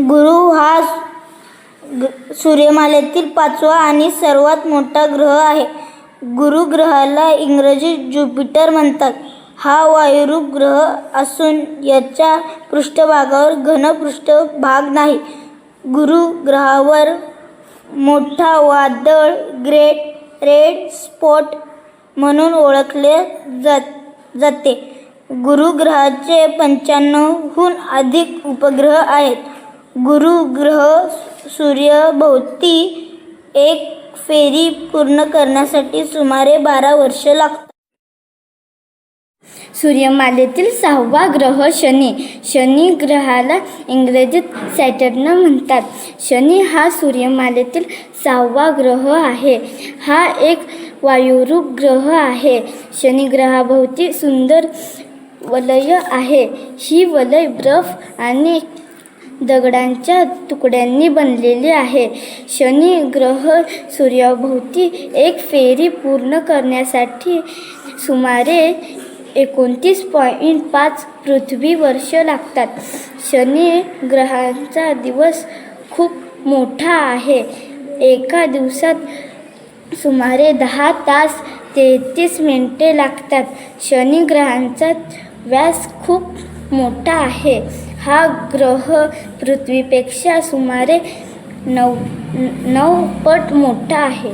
गुरु हा सूर्यमालेतील 5वा आणि सर्वात मोठा ग्रह आहे. गुरु ग्रहाला इंग्रजीत ज्युपिटर म्हणतात. हा वायुरूप ग्रह असून याच्या पृष्ठभागावर घन पृष्ठभाग नाही. गुरु ग्रहावर मोठा वादळ ग्रेट रेड स्पॉट म्हणून ओळखले जाते. गुरु ग्रहाचे 95हून अधिक उपग्रह आहेत. गुरु ग्रह सूर्याभोवती एक फेरी पूर्ण करण्यासाठी सुमारे 12 वर्षे लागतात. सूर्यमालेतील 6वा ग्रह शनी. शनी ग्रहाला इंग्रजीत सॅटर्न म्हणतात. शनी हा सूर्यमालेतील 6वा ग्रह आहे. हा एक वायुरूप ग्रह आहे. शनी ग्रहाभोवती सुंदर वलय आहे. ही वलय बर्फ आणि दगडांच्या तुकड्यांनी बनलेली आहे. शनी ग्रह सूर्याभोवती एक फेरी पूर्ण करण्यासाठी सुमारे 29.5 पृथ्वी वर्ष लागतात. शनी ग्रहाचा दिवस खूप मोठा आहे. एका दिवसात सुमारे 10 तास 33 मिनिटे लागतात. शनी ग्रहाचा व्यास खूप मोठा आहे. हा ग्रह पृथ्वीपेक्षा सुमारे 9 पट मोठा आहे.